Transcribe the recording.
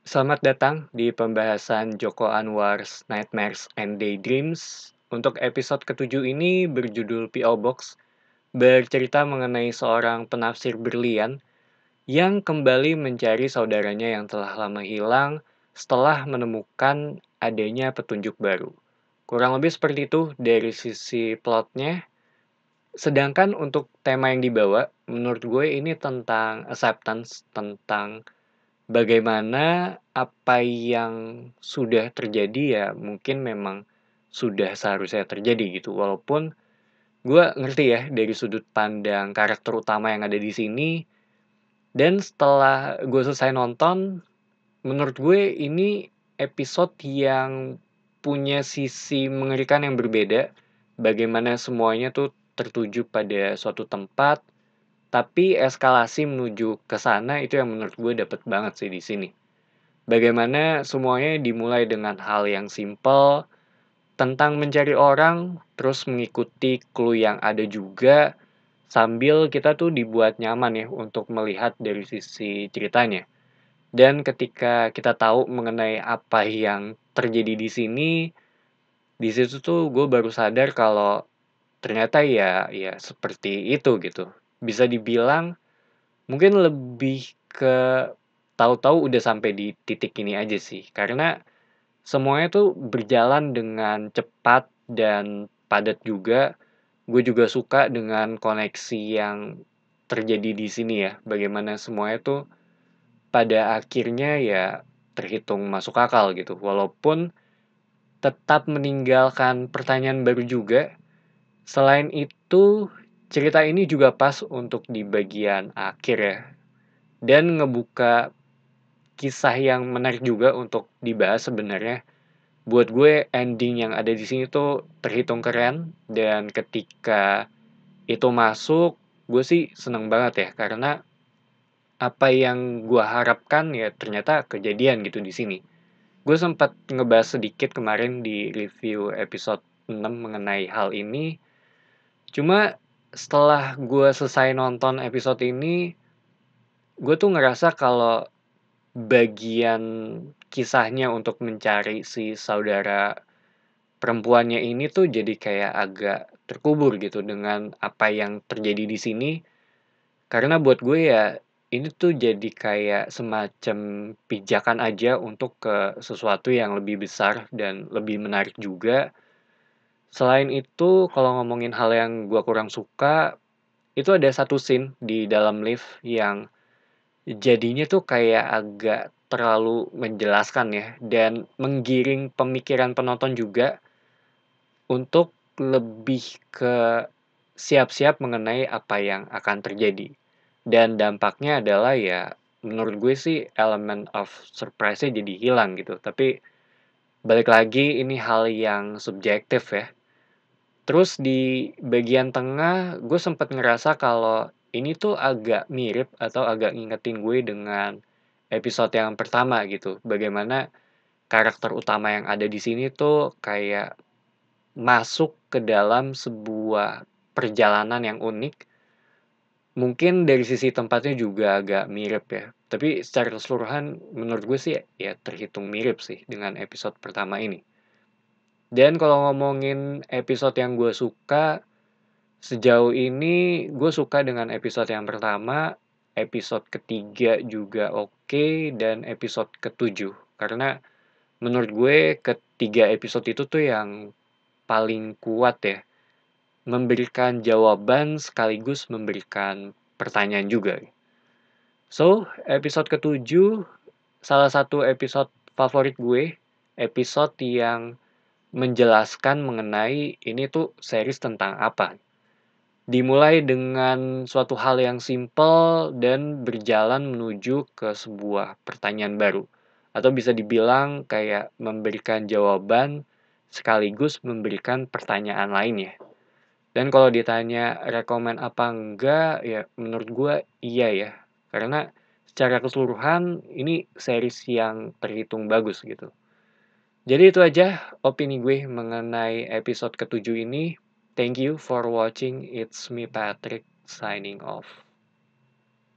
Selamat datang di pembahasan Joko Anwar's Nightmares and Daydreams. Untuk episode ketujuh ini berjudul P.O. Box, bercerita mengenai seorang penafsir berlian yang kembali mencari saudaranya yang telah lama hilang setelah menemukan adanya petunjuk baru. Kurang lebih seperti itu dari sisi plotnya. Sedangkan untuk tema yang dibawa, menurut gue ini tentang acceptance, tentang bagaimana apa yang sudah terjadi ya mungkin memang sudah seharusnya terjadi gitu. Walaupun gue ngerti ya dari sudut pandang karakter utama yang ada di sini, dan setelah gue selesai nonton, menurut gue ini episode yang punya sisi mengerikan yang berbeda. Bagaimana semuanya tuh tertuju pada suatu tempat, tapi eskalasi menuju ke sana itu yang menurut gue dapet banget sih di sini. Bagaimana semuanya dimulai dengan hal yang simpel, tentang mencari orang, terus mengikuti clue yang ada juga, sambil kita tuh dibuat nyaman ya untuk melihat dari sisi ceritanya. Dan ketika kita tahu mengenai apa yang terjadi di sini, di situ tuh gue baru sadar kalau ternyata ya seperti itu gitu. Bisa dibilang mungkin lebih ke tahu-tahu udah sampai di titik ini aja sih. Karena semuanya tuh berjalan dengan cepat dan padat juga. Gue juga suka dengan koneksi yang terjadi di sini ya. Bagaimana semuanya tuh pada akhirnya ya terhitung masuk akal gitu. Walaupun tetap meninggalkan pertanyaan baru juga. Selain itu, cerita ini juga pas untuk di bagian akhir ya. Dan ngebuka kisah yang menarik juga untuk dibahas sebenarnya. Buat gue ending yang ada di sini tuh terhitung keren, dan ketika itu masuk, gue sih seneng banget ya karena apa yang gue harapkan ya ternyata kejadian gitu di sini. Gue sempat ngebahas sedikit kemarin di review episode 6 mengenai hal ini. Cuma setelah gue selesai nonton episode ini, gue tuh ngerasa kalau bagian kisahnya untuk mencari si saudara perempuannya ini tuh jadi kayak agak terkubur gitu dengan apa yang terjadi di sini. Karena buat gue ya ini tuh jadi kayak semacam pijakan aja untuk ke sesuatu yang lebih besar dan lebih menarik juga. Selain itu, kalau ngomongin hal yang gue kurang suka, itu ada satu scene di dalam lift yang jadinya tuh kayak agak terlalu menjelaskan ya, dan menggiring pemikiran penonton juga untuk lebih ke siap-siap mengenai apa yang akan terjadi. Dan dampaknya adalah ya menurut gue sih elemen of surprise-nya jadi hilang gitu. Tapi balik lagi ini hal yang subjektif ya. Terus di bagian tengah gue sempat ngerasa kalau ini tuh agak mirip atau agak ngingetin gue dengan episode yang pertama gitu. Bagaimana karakter utama yang ada di sini tuh kayak masuk ke dalam sebuah perjalanan yang unik. Mungkin dari sisi tempatnya juga agak mirip ya. Tapi secara keseluruhan menurut gue sih ya terhitung mirip sih dengan episode pertama ini. Dan kalau ngomongin episode yang gue suka, sejauh ini gue suka dengan episode yang pertama, episode ketiga juga oke, dan episode ketujuh. Karena menurut gue ketiga episode itu tuh yang paling kuat ya. Memberikan jawaban sekaligus memberikan pertanyaan juga. So, episode ketujuh salah satu episode favorit gue, episode yang menjelaskan mengenai ini tuh series tentang apa. Dimulai dengan suatu hal yang simpel dan berjalan menuju ke sebuah pertanyaan baru. Atau bisa dibilang kayak memberikan jawaban sekaligus memberikan pertanyaan lainnya. Dan kalau ditanya rekomen apa enggak, ya menurut gue iya ya. Karena secara keseluruhan ini series yang terhitung bagus gitu. Jadi itu aja opini gue mengenai episode ketujuh ini. Thank you for watching. It's me Patrick signing off.